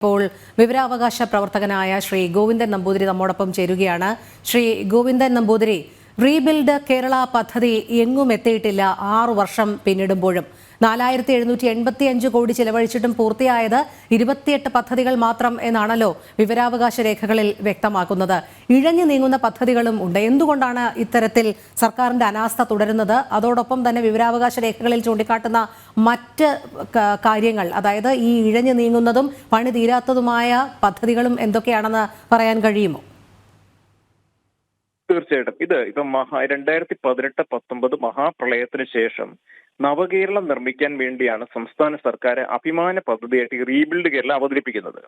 ഇപ്പോൾ വിവരാവകാശ പ്രവർത്തകനായ ശ്രീ ഗോവിന്ദൻ നമ്പൂതിരി നമ്മോടൊപ്പം ചേരുകയാണ്. ശ്രീ ഗോവിന്ദൻ നമ്പൂതിരി, റീബിൽഡ് കേരള പദ്ധതി എങ്ങും എത്തിയിട്ടില്ല. 6 വർഷം പിന്നിടുമ്പോഴും 4785 കോടി ചിലവഴിച്ചിട്ടും പൂർത്തിയായത് 28 പദ്ധതികൾ മാത്രം എന്നാണല്ലോ വിവരാവകാശ രേഖകളിൽ വ്യക്തമാക്കുന്നത്. ഇഴഞ്ഞു നീങ്ങുന്ന പദ്ധതികളും ഉണ്ട്. എന്തുകൊണ്ടാണ് ഇത്തരത്തിൽ സർക്കാരിന്റെ അനാസ്ഥ തുടരുന്നത്? അതോടൊപ്പം തന്നെ വിവരാവകാശ രേഖകളിൽ ചൂണ്ടിക്കാട്ടുന്ന മറ്റ് കാര്യങ്ങൾ, അതായത് ഈ ഇഴഞ്ഞു നീങ്ങുന്നതും പണി തീരാത്തതുമായ പദ്ധതികളും എന്തൊക്കെയാണെന്ന് പറയാൻ കഴിയുമോ? തീർച്ചയായിട്ടും. ഇപ്പം 2018-19 മഹാപ്രളയത്തിന് ശേഷം നവകേരളം നിർമ്മിക്കാൻ വേണ്ടിയാണ് സംസ്ഥാന സർക്കാർ അഭിമാന പദ്ധതിയായിട്ട് ഈ റീബിൽഡ് കേരളം അവതരിപ്പിക്കുന്നത്.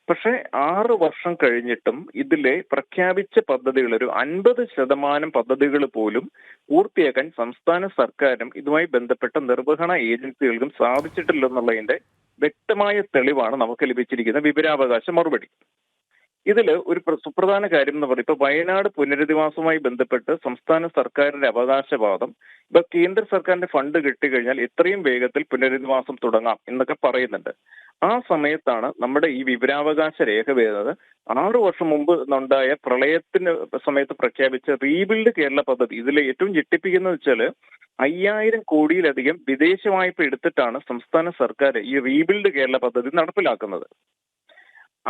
പക്ഷെ 6 വർഷം കഴിഞ്ഞിട്ടും ഇതിലെ പ്രഖ്യാപിച്ച പദ്ധതികൾ ഒരു 50% പദ്ധതികൾ പോലും പൂർത്തിയാക്കാൻ സംസ്ഥാന സർക്കാരും ഇതുമായി ബന്ധപ്പെട്ട നിർവഹണ ഏജൻസികൾക്കും സാധിച്ചിട്ടില്ലെന്നുള്ളതിന്റെ വ്യക്തമായ തെളിവാണ് നമുക്ക് ലഭിച്ചിരിക്കുന്ന വിവരാവകാശ മറുപടി. ഇതിൽ ഒരു സുപ്രധാന കാര്യം എന്ന് പറയുന്നത്, ഇപ്പൊ വയനാട് പുനരധിവാസവുമായി ബന്ധപ്പെട്ട് സംസ്ഥാന സർക്കാരിന്റെ അവകാശവാദം, ഇപ്പൊ കേന്ദ്ര സർക്കാരിന്റെ ഫണ്ട് കിട്ടിക്കഴിഞ്ഞാൽ എത്രയും വേഗത്തിൽ പുനരധിവാസം തുടങ്ങാം എന്നൊക്കെ പറയുന്നുണ്ട്. ആ സമയത്താണ് നമ്മുടെ ഈ വിവരാവകാശ രേഖ വരുന്നത്. 6 വർഷം മുമ്പ് ഉണ്ടായ പ്രളയത്തിന് സമയത്ത് പ്രഖ്യാപിച്ച റീബിൽഡ് കേരള പദ്ധതി, ഇതിൽ ഏറ്റവും ഞെട്ടിപ്പിക്കുന്നത് വെച്ചാൽ 5000 കോടിയിലധികം വിദേശ വായ്പ എടുത്തിട്ടാണ് സംസ്ഥാന സർക്കാർ ഈ റീബിൽഡ് കേരള പദ്ധതി നടപ്പിലാക്കുന്നത്.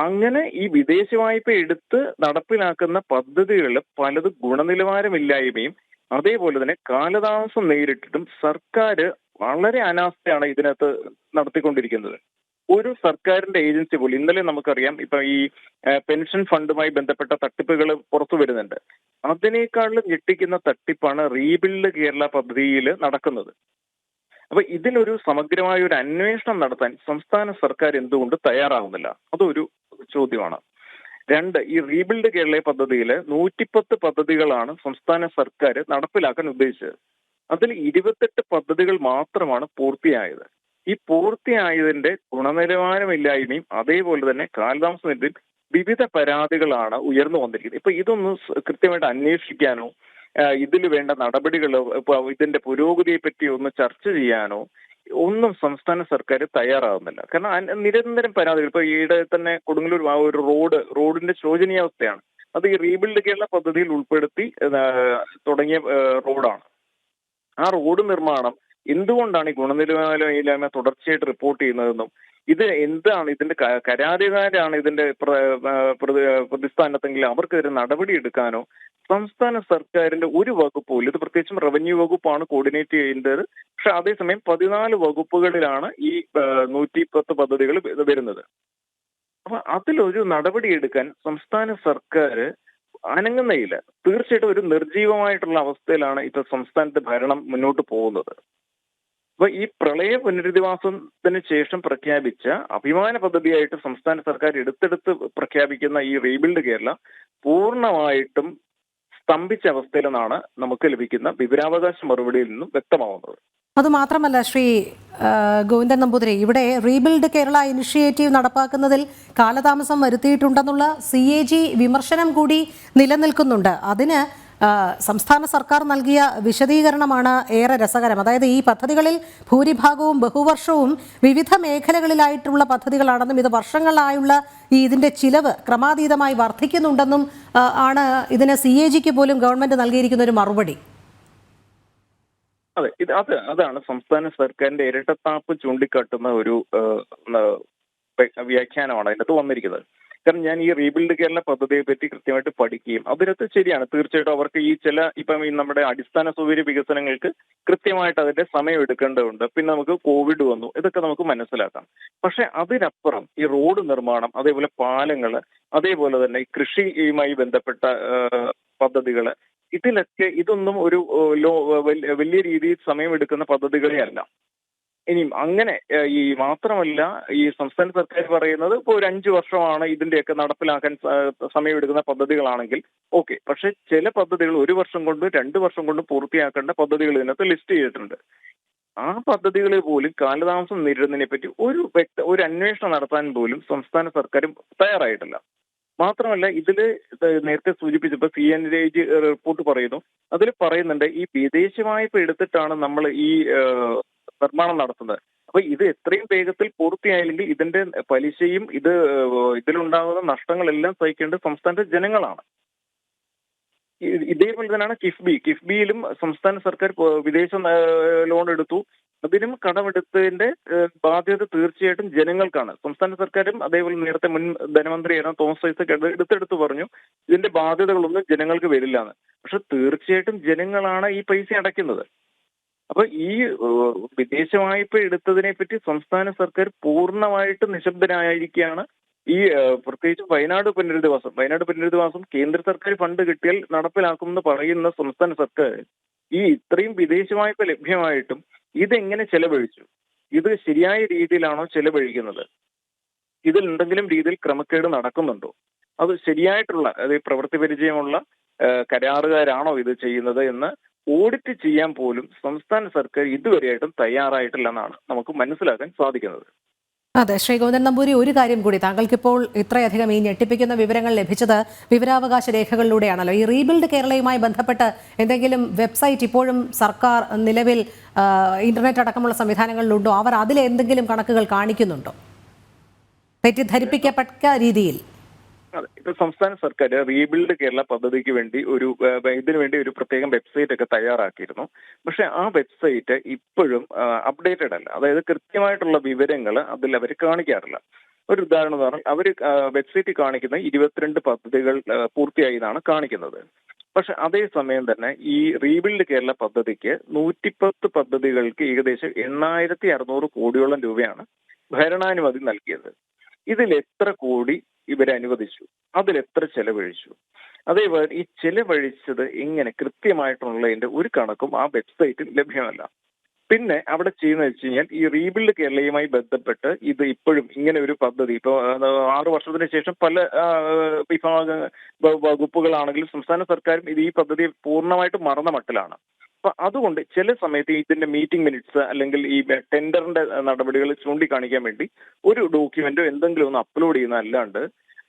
അങ്ങനെ ഈ വിദേശ വായ്പ എടുത്ത് നടപ്പിലാക്കുന്ന പദ്ധതികൾ പലതും ഗുണനിലവാരമില്ലായ്മയും അതേപോലെ തന്നെ കാലതാമസം നേരിട്ടിട്ടും സർക്കാർ വളരെ അനാസ്ഥയാണ് ഇതിനകത്ത് നടത്തിക്കൊണ്ടിരിക്കുന്നത്. ഒരു സർക്കാരിന്റെ ഏജൻസി പോലും, ഇന്നലെ നമുക്കറിയാം, ഇപ്പൊ ഈ പെൻഷൻ ഫണ്ടുമായി ബന്ധപ്പെട്ട തട്ടിപ്പുകൾ പുറത്തു വരുന്നുണ്ട്. അതിനേക്കാളും ഞെട്ടിക്കുന്ന തട്ടിപ്പാണ് റീബിൽഡ് കേരള പദ്ധതിയിൽ നടക്കുന്നത്. അപ്പൊ ഇതിനൊരു സമഗ്രമായ ഒരു അന്വേഷണം നടത്താൻ സംസ്ഥാന സർക്കാർ എന്തുകൊണ്ട് തയ്യാറാവുന്നില്ല? അതൊരു ചോദ്യമാണ്. 2, ഈ റീബിൽഡ് കേരള പദ്ധതിയിൽ 110 പദ്ധതികളാണ് സംസ്ഥാന സർക്കാർ നടപ്പിലാക്കാൻ ഉദ്ദേശിച്ചത്. അതിൽ 28 പദ്ധതികൾ മാത്രമാണ് പൂർത്തിയായത്. ഈ പൂർത്തിയായതിന്റെ ഗുണനിലവാരമില്ലായ്മയും അതേപോലെ തന്നെ കാലതാമസം വിവിധ പരാതികളാണ് ഉയർന്നു വന്നിരിക്കുന്നത്. ഇപ്പൊ ഇതൊന്ന് കൃത്യമായിട്ട് അന്വേഷിക്കാനോ ഇതിൽ വേണ്ട നടപടികളോ ഇപ്പൊ ഇതിന്റെ പുരോഗതിയെ പറ്റി ഒന്ന് ചർച്ച ചെയ്യാനോ ഒന്നും സംസ്ഥാന സർക്കാർ തയ്യാറാവുന്നില്ല. കാരണം നിരന്തരം പരാതികൾ, ഇപ്പൊ ഈയിടെ തന്നെ കൊടുങ്ങല്ലൂർ ഒരു റോഡിന്റെ ശോചനീയാവസ്ഥയാണ്. അത് ഈ റീബിൽഡ് കേരള പദ്ധതിയിൽ ഉൾപ്പെടുത്തി തുടങ്ങിയ റോഡാണ്. ആ റോഡ് നിർമ്മാണം എന്തുകൊണ്ടാണ് ഈ ഗുണനിലവാരമില്ലായ്മ തുടർച്ചയായിട്ട് റിപ്പോർട്ട് ചെയ്യുന്നതെന്നും ഇത് എന്താണ് ഇതിന്റെ കരാറുകാരാണ് ഇതിന്റെ പ്രതിസ്ഥാനത്തെങ്കിൽ അവർക്കെതിരെ നടപടി എടുക്കാനോ സംസ്ഥാന സർക്കാരിന്റെ ഒരു വകുപ്പും, ഇത് പ്രത്യേകിച്ചും റവന്യൂ വകുപ്പാണ് കോർഡിനേറ്റ് ചെയ്യേണ്ടത്. പക്ഷെ അതേസമയം 14 വകുപ്പുകളിലാണ് ഈ 110 പദ്ധതികൾ വരുന്നത്. അപ്പൊ അതിലൊരു നടപടി എടുക്കാൻ സംസ്ഥാന സർക്കാർ അനങ്ങുന്നയില്ല. തീർച്ചയായിട്ടും ഒരു നിർജീവമായിട്ടുള്ള അവസ്ഥയിലാണ് ഇപ്പൊ സംസ്ഥാനത്തെ ഭരണം മുന്നോട്ട് പോകുന്നത്. അപ്പൊ ഈ പ്രളയ പുനരധിവാസത്തിന് ശേഷം പ്രഖ്യാപിച്ച അഭിമാന പദ്ധതിയായിട്ട് സംസ്ഥാന സർക്കാർ എടുത്തെടുത്ത് പ്രഖ്യാപിക്കുന്ന ഈ റീബിൽഡ് കേരള പൂർണ്ണമായിട്ടും സ്തംഭിച്ച അവസ്ഥയിലെന്നാണ് നമുക്ക് ലഭിക്കുന്ന വിവരാവകാശ മറുപടിയിൽ നിന്നും വ്യക്തമാവുന്നത്. അതുമാത്രമല്ല ശ്രീ ഗോവിന്ദൻ നമ്പൂതിരി, ഇവിടെ റീബിൽഡ് കേരള ഇനിഷ്യേറ്റീവ് നടപ്പാക്കുന്നതിൽ കാലതാമസം വരുത്തിയിട്ടുണ്ടെന്നുള്ള CAG വിമർശനം കൂടി നിലനിൽക്കുന്നുണ്ട്. അതിന് സംസ്ഥാന സർക്കാർ നൽകിയ വിശദീകരണമാണ് ഏറെ രസകരം. അതായത് ഈ പദ്ധതികളിൽ ഭൂരിഭാഗവും ബഹുവർഷവും വിവിധ മേഖലകളിലായിട്ടുള്ള പദ്ധതികളാണെന്നും ഇത് വർഷങ്ങളായുള്ള ഇതിന്റെ ചിലവ് ക്രമാതീതമായി വർദ്ധിക്കുന്നുണ്ടെന്നും ആണ് ഇതിന് CAGക്ക് പോലും ഗവൺമെന്റ് നൽകിയിരിക്കുന്ന ഒരു മറുപടി. അതെ, അതാണ് സംസ്ഥാന സർക്കാരിന്റെ ഇരട്ടത്താപ്പ് ചൂണ്ടിക്കാട്ടുന്ന ഒരു വ്യാഖ്യാനമാണ് അതിനകത്ത് വന്നിരിക്കുന്നത്. കാരണം ഞാൻ ഈ റീബിൽഡ് കേരള പദ്ധതിയെ പറ്റി കൃത്യമായിട്ട് പഠിക്കുകയും അതിനകത്ത് ശരിയാണ്, തീർച്ചയായിട്ടും അവർക്ക് ഈ ഇപ്പം ഈ നമ്മുടെ അടിസ്ഥാന സൗകര്യ വികസനങ്ങൾക്ക് കൃത്യമായിട്ട് അതിന്റെ സമയം എടുക്കേണ്ടതുണ്ട്. പിന്നെ നമുക്ക് കോവിഡ് വന്നു, ഇതൊക്കെ നമുക്ക് മനസ്സിലാക്കാം. പക്ഷെ അതിനപ്പുറം ഈ റോഡ് നിർമ്മാണം, അതേപോലെ പാലങ്ങൾ, അതേപോലെ തന്നെ കൃഷിയുമായി ബന്ധപ്പെട്ട പദ്ധതികൾ, ഇതൊന്നും ഒരു വലിയ രീതിയിൽ സമയമെടുക്കുന്ന പദ്ധതികളെ അല്ല. ഇനിയും അങ്ങനെ ഈ മാത്രമല്ല, ഈ സംസ്ഥാന സർക്കാർ പറയുന്നത് ഇപ്പോൾ ഒരു 5 വർഷമാണ് ഇതിന്റെയൊക്കെ നടപ്പിലാക്കാൻ സമയമെടുക്കുന്ന പദ്ധതികളാണെങ്കിൽ ഓക്കെ. പക്ഷെ ചില പദ്ധതികൾ 1 വർഷം കൊണ്ടും 2 വർഷം കൊണ്ടും പൂർത്തിയാക്കേണ്ട പദ്ധതികൾ ഇതിനകത്ത് ലിസ്റ്റ് ചെയ്തിട്ടുണ്ട്. ആ പദ്ധതികളെ പോലും കാലതാമസം നേരിടുന്നതിനെ പറ്റി ഒരു അന്വേഷണം നടത്താൻ പോലും സംസ്ഥാന സർക്കാരും തയ്യാറായിട്ടില്ല. മാത്രമല്ല, ഇതില് നേരത്തെ സൂചിപ്പിച്ചപ്പോൾ CAG റിപ്പോർട്ട് പറയുന്നു, അതിൽ പറയുന്നുണ്ട് ഈ വിദേശ വായ്പ എടുത്തിട്ടാണ് നമ്മൾ ഈ നിർമ്മാണം നടത്തുന്നത്. അപ്പൊ ഇത് എത്രയും വേഗത്തിൽ പൂർത്തിയായില്ലെങ്കിൽ ഇതിന്റെ പലിശയും ഇതിലുണ്ടാകുന്ന നഷ്ടങ്ങളെല്ലാം സഹിക്കേണ്ടത് സംസ്ഥാനത്തെ ജനങ്ങളാണ്. ഇതേപോലെ തന്നെയാണ് കിഫ്ബിയിലും സംസ്ഥാന സർക്കാർ വിദേശ ലോൺ എടുത്തു. അതിനും കടമെടുത്തതിന്റെ ബാധ്യത തീർച്ചയായിട്ടും ജനങ്ങൾക്കാണ്. സംസ്ഥാന സർക്കാരും അതേപോലെ നേരത്തെ മുൻ ധനമന്ത്രിയായിരുന്ന തോമസ് ഐസക് എടുത്തെടുത്ത് പറഞ്ഞു ഇതിന്റെ ബാധ്യതകളൊന്നും ജനങ്ങൾക്ക് വരില്ല എന്ന്. പക്ഷെ തീർച്ചയായിട്ടും ജനങ്ങളാണ് ഈ പൈസ അടയ്ക്കുന്നത്. അപ്പൊ ഈ വിദേശ വായ്പ എടുത്തതിനെ പറ്റി സംസ്ഥാന സർക്കാർ പൂർണ്ണമായിട്ട് നിശബ്ദരായിരിക്കുകയാണ്. പ്രത്യേകിച്ച് വയനാട് പുനരധിവാസം കേന്ദ്ര സർക്കാർ ഫണ്ട് കിട്ടിയാൽ നടപ്പിലാക്കുമെന്ന് പറയുന്ന സംസ്ഥാന സർക്കാർ ഇത്രയും വിദേശ വായ്പ ലഭ്യമായിട്ടും ഇതെങ്ങനെ ചെലവഴിച്ചു? ഇത് ശരിയായ രീതിയിലാണോ ചെലവഴിക്കുന്നത്? ഇതിൽ എന്തെങ്കിലും രീതിയിൽ ക്രമക്കേട് നടക്കുന്നുണ്ടോ? അത് ശരിയായിട്ടുള്ള പ്രവൃത്തി പരിചയമുള്ള കരാറുകാരാണോ ഇത് ചെയ്യുന്നത് എന്ന് ഓഡിറ്റ് ചെയ്യാൻ പോലും സംസ്ഥാന സർക്കാർ ഇതുവരെയായിട്ടും തയ്യാറായിട്ടില്ലെന്നാണ് നമുക്ക് മനസ്സിലാക്കാൻ സാധിക്കുന്നത്. അതെ, ശ്രീ ഗോവിന്ദൻ നമ്പൂതിരി, ഒരു കാര്യം കൂടി, താങ്കൾക്കിപ്പോൾ ഇത്രയധികം ഈ ഞെട്ടിപ്പിക്കുന്ന വിവരങ്ങൾ ലഭിച്ചത് വിവരാവകാശ രേഖകളിലൂടെയാണല്ലോ. ഈ റീബിൽഡ് കേരളയുമായി ബന്ധപ്പെട്ട് എന്തെങ്കിലും വെബ്സൈറ്റ് ഇപ്പോഴും സർക്കാർ നിലവിൽ ഇന്റർനെറ്റ് അടക്കമുള്ള സംവിധാനങ്ങളിലുണ്ടോ? അവർ അതിലെന്തെങ്കിലും കണക്കുകൾ കാണിക്കുന്നുണ്ടോ തെറ്റിദ്ധരിപ്പിക്കപ്പെട്ട രീതിയിൽ? അതെ, ഇപ്പൊ സംസ്ഥാന സർക്കാർ റീബിൽഡ് കേരള പദ്ധതിക്ക് വേണ്ടി ഇതിനു വേണ്ടി ഒരു പ്രത്യേകം വെബ്സൈറ്റ് ഒക്കെ തയ്യാറാക്കിയിരുന്നു. പക്ഷെ ആ വെബ്സൈറ്റ് ഇപ്പോഴും അപ്ഡേറ്റഡ് അല്ല. അതായത് കൃത്യമായിട്ടുള്ള വിവരങ്ങൾ അതിൽ അവർ കാണിക്കാറില്ല. ഒരു ഉദാഹരണം എന്ന് പറഞ്ഞാൽ അവർ വെബ്സൈറ്റിൽ കാണിക്കുന്ന 22 പദ്ധതികൾ പൂർത്തിയായി എന്നാണ് കാണിക്കുന്നത്. പക്ഷെ അതേസമയം തന്നെ ഈ റീബിൽഡ് കേരള പദ്ധതിക്ക് 110 പദ്ധതികൾക്ക് ഏകദേശം 8,600 കോടിയോളം രൂപയാണ് ഭരണാനുമതി നൽകിയത്. ഇതിൽ എത്ര കോടി ഇവരനുവദിച്ചു, അതിലെത്ര ചെലവഴിച്ചു, അതേപോലെ ഈ ചെലവഴിച്ചത് എങ്ങനെ കൃത്യമായിട്ടുള്ളതിന്റെ ഒരു കണക്കും ആ വെബ്സൈറ്റിൽ ലഭ്യമല്ല. പിന്നെ അവിടെ ചെയ്യുന്നത് വെച്ച് കഴിഞ്ഞാൽ ഈ റീബിൽഡ് കേരളയുമായി ബന്ധപ്പെട്ട് ഇത് ഇപ്പോഴും ഇങ്ങനെ ഒരു പദ്ധതി ഇപ്പൊ 6 വർഷത്തിന് ശേഷം പല വകുപ്പുകളാണെങ്കിലും സംസ്ഥാന സർക്കാരും ഈ പദ്ധതി പൂർണ്ണമായിട്ട് മറന്ന മട്ടിലാണ്. അപ്പൊ അതുകൊണ്ട് ചില സമയത്ത് ഇതിന്റെ മീറ്റിംഗ് മിനിറ്റ്സ് അല്ലെങ്കിൽ ഈ ടെൻഡറിന്റെ നടപടികൾ ചൂണ്ടിക്കാണിക്കാൻ വേണ്ടി ഒരു ഡോക്യുമെന്റോ എന്തെങ്കിലും ഒന്ന് അപ്ലോഡ് ചെയ്യുന്നതല്ലാണ്ട്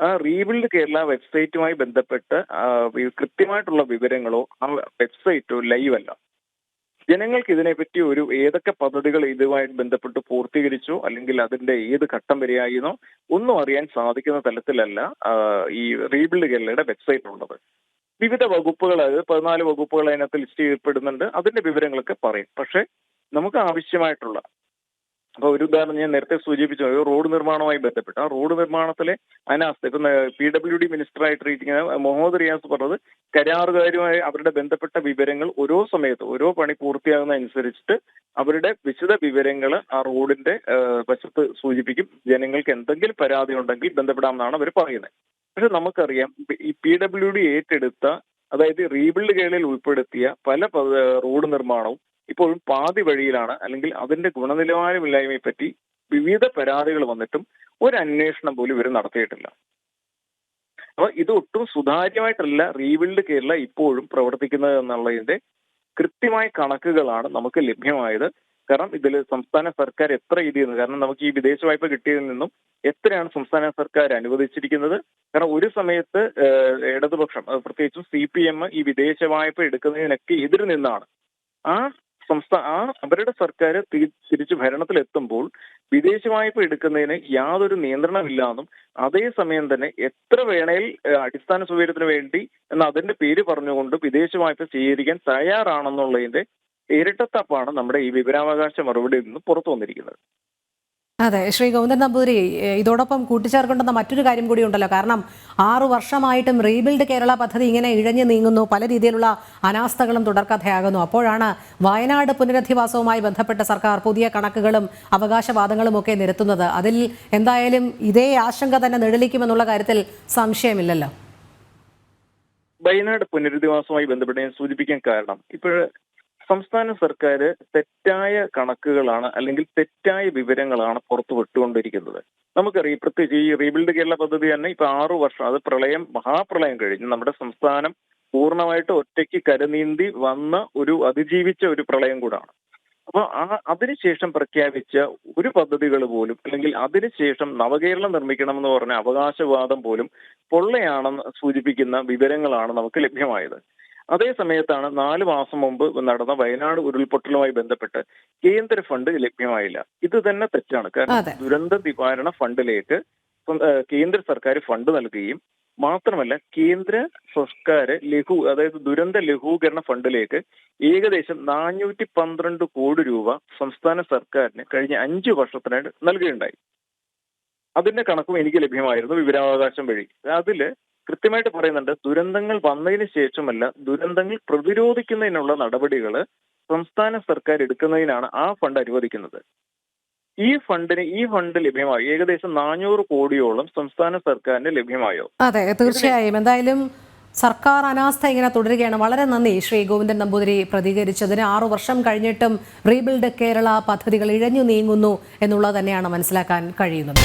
ആ റീബിൽഡ് കേരള വെബ്സൈറ്റുമായി ബന്ധപ്പെട്ട് കൃത്യമായിട്ടുള്ള വിവരങ്ങളോ ആ വെബ്സൈറ്റോ ലൈവ് അല്ല. ജനങ്ങൾക്ക് ഇതിനെപ്പറ്റി ഏതൊക്കെ പദ്ധതികൾ ഇതുമായിട്ട് ബന്ധപ്പെട്ട് പൂർത്തീകരിച്ചോ അല്ലെങ്കിൽ അതിന്റെ ഏത് ഘട്ടം വരെയായിരുന്നോ ഒന്നും അറിയാൻ സാധിക്കുന്ന തലത്തിലല്ല ഈ റീബിൽഡ് കേരളയുടെ വെബ്സൈറ്റ് ഉള്ളത്. വിവിധ വകുപ്പുകൾ, അതായത് 14 വകുപ്പുകൾ അതിനകത്ത് ലിസ്റ്റ് ചെയ്യപ്പെടുന്നുണ്ട്. അതിന്റെ വിവരങ്ങളൊക്കെ പറയും. പക്ഷെ നമുക്ക് ആവശ്യമായിട്ടുള്ള അപ്പൊ ഒരു ഉദാഹരണം ഞാൻ നേരത്തെ സൂചിപ്പിച്ചു, റോഡ് നിർമ്മാണവുമായി ബന്ധപ്പെട്ട് ആ റോഡ് നിർമ്മാണത്തിലെ അനാസ്ഥ ഇപ്പൊ PWD മിനിസ്റ്ററായിട്ടിരിക്കുന്ന മുഹമ്മദ് റിയാസ് പറഞ്ഞത് കരാറുകാരുമായി അവരുടെ ബന്ധപ്പെട്ട വിവരങ്ങൾ ഓരോ സമയത്ത് ഓരോ പണി പൂർത്തിയാകുന്നതനുസരിച്ചിട്ട് അവരുടെ വിശദ വിവരങ്ങൾ ആ റോഡിന്റെ വശത്ത് സൂചിപ്പിക്കും. ജനങ്ങൾക്ക് എന്തെങ്കിലും പരാതി ഉണ്ടെങ്കിൽ ബന്ധപ്പെടാമെന്നാണ് അവർ പറയുന്നത്. പക്ഷെ നമുക്കറിയാം ഈ PWD ഏറ്റെടുത്ത, അതായത് റീബിൽഡ് കേരളയിൽ ഉൾപ്പെടുത്തിയ പല റോഡ് നിർമ്മാണവും ഇപ്പോഴും പാതി വഴിയിലാണ്. അല്ലെങ്കിൽ അതിന്റെ ഗുണനിലവാരമില്ലായ്മയെ പറ്റി വിവിധ പരാതികൾ വന്നിട്ടും ഒരു അന്വേഷണം പോലും ഇവർ നടത്തിയിട്ടില്ല. അപ്പൊ ഇത് ഒട്ടും സുതാര്യമായിട്ടല്ല റീബിൽഡ് കേരള ഇപ്പോഴും പ്രവർത്തിക്കുന്നത് എന്നുള്ളതിന്റെ കൃത്യമായ കണക്കുകളാണ് നമുക്ക് ലഭ്യമായത്. കാരണം ഇതിൽ സംസ്ഥാന സർക്കാർ എത്ര കാരണം നമുക്ക് ഈ വിദേശ വായ്പ കിട്ടിയതിൽ നിന്നും എത്രയാണ് സംസ്ഥാന സർക്കാർ അനുവദിച്ചിരിക്കുന്നത്? കാരണം ഒരു സമയത്ത് ഇടതുപക്ഷം, പ്രത്യേകിച്ചും CPM ഈ വിദേശ വായ്പ എടുക്കുന്നതിനൊക്കെ എതിര് നിന്നാണ്. അവരുടെ സർക്കാർ തിരിച്ച് ഭരണത്തിലെത്തുമ്പോൾ വിദേശ വായ്പ എടുക്കുന്നതിന് യാതൊരു നിയന്ത്രണമില്ലാന്നും അതേസമയം തന്നെ എത്ര വേണേൽ അടിസ്ഥാന സൗകര്യത്തിന് വേണ്ടി അതിന്റെ പേര് പറഞ്ഞുകൊണ്ട് വിദേശ വായ്പ സ്വീകരിക്കാൻ തയ്യാറാണെന്നുള്ളതിന്റെ ഇരട്ടത്താപ്പാണ് നമ്മുടെ ഈ വിവരാവകാശ മറുപടിയിൽ നിന്ന് പുറത്തു വന്നിരിക്കുന്നത്. അതെ, ശ്രീ ഗോവിന്ദൻ നമ്പൂതിരി, ഇതോടൊപ്പം കൂട്ടിച്ചേർക്കേണ്ടുന്ന മറ്റൊരു കാര്യം കൂടി ഉണ്ടല്ലോ. കാരണം 6 വർഷമായിട്ടും റീബിൽഡ് കേരള പദ്ധതി ഇങ്ങനെ ഇഴഞ്ഞു നീങ്ങുന്നു, പല രീതിയിലുള്ള അനാസ്ഥകളും തുടർക്കഥയാകുന്നു. അപ്പോഴാണ് വയനാട് പുനരധിവാസവുമായി ബന്ധപ്പെട്ട് സർക്കാർ പുതിയ കണക്കുകളും അവകാശവാദങ്ങളും ഒക്കെ നിരത്തുന്നത്. അതിൽ എന്തായാലും ഇതേ ആശങ്ക തന്നെ നിഴലിക്കുമെന്നുള്ള കാര്യത്തിൽ സംശയമില്ലല്ലോ. വയനാട് പുനരധിവാസവുമായി ബന്ധപ്പെട്ട് ഞാൻ സൂചിപ്പിക്കാൻ കാരണം സംസ്ഥാന സർക്കാർ തെറ്റായ കണക്കുകളാണ് അല്ലെങ്കിൽ തെറ്റായ വിവരങ്ങളാണ് പുറത്തുവിട്ടുകൊണ്ടിരിക്കുന്നത്. നമുക്കറിയാം, പ്രത്യേകിച്ച് ഈ റീബിൽഡ് കേരള പദ്ധതി തന്നെ ഇപ്പൊ 6 വർഷം, അത് മഹാപ്രളയം കഴിഞ്ഞ് നമ്മുടെ സംസ്ഥാനം പൂർണ്ണമായിട്ട് ഒറ്റയ്ക്ക് കരനീന്തി വന്ന അതിജീവിച്ച ഒരു പ്രളയം കൂടാണ്. അപ്പൊ അതിനുശേഷം പ്രഖ്യാപിച്ച ഒരു പദ്ധതികൾ പോലും അല്ലെങ്കിൽ അതിനുശേഷം നവകേരളം നിർമ്മിക്കണമെന്ന് പറഞ്ഞ അവകാശവാദം പോലും പൊള്ളയാണെന്ന് സൂചിപ്പിക്കുന്ന വിവരങ്ങളാണ് നമുക്ക് ലഭ്യമായത്. അതേ സമയത്താണ് 4 മാസം മുമ്പ് നടന്ന വയനാട് ഉരുൾപൊട്ടലുമായി ബന്ധപ്പെട്ട് കേന്ദ്ര ഫണ്ട് ലഭ്യമായില്ല. ഇത് തന്നെ തെറ്റാണ്. കാരണം അതെ. ദുരന്ത നിവാരണ ഫണ്ടിലേക്ക് കേന്ദ്ര സർക്കാർ ഫണ്ട് നൽകുകയും മാത്രമല്ല കേന്ദ്ര സർക്കാർ അതായത് ദുരന്ത ലഘൂകരണ ഫണ്ടിലേക്ക് ഏകദേശം 412 കോടി രൂപ സംസ്ഥാന സർക്കാരിന് കഴിഞ്ഞ 5 വർഷത്തിനായിട്ട് നൽകുകയുണ്ടായി. അതിന്റെ കണക്കും എനിക്ക് ലഭ്യമായിരുന്നു വിവരാവകാശം വഴി. അതില് കൃത്യമായിട്ട് പറയുന്നുണ്ട്, ദുരന്തങ്ങൾ വന്നതിന് ശേഷമല്ല, ദുരന്തങ്ങൾ പ്രതിരോധിക്കുന്നതിനുള്ള നടപടികൾ സംസ്ഥാന സർക്കാർ എടുക്കുന്നതിനാണ് ആ ഫണ്ട് അനുവദിക്കുന്നത്. ഈ ഫണ്ട് ലഭ്യമായി ഏകദേശം 400 കോടിയോളം സംസ്ഥാന സർക്കാരിന് ലഭ്യമായോ? അതെ, തീർച്ചയായും. എന്തായാലും സർക്കാർ അനാസ്ഥ ഇങ്ങനെ തുടരുകയാണ്. വളരെ നന്ദി ശ്രീ ഗോവിന്ദൻ നമ്പൂതിരി പ്രതികരിച്ചതിന്. 6 വർഷം കഴിഞ്ഞിട്ടും റീബിൽഡ് കേരള പദ്ധതികൾ ഇഴഞ്ഞു നീങ്ങുന്നു എന്നുള്ളത് തന്നെയാണ് മനസ്സിലാക്കാൻ കഴിയുന്നത്.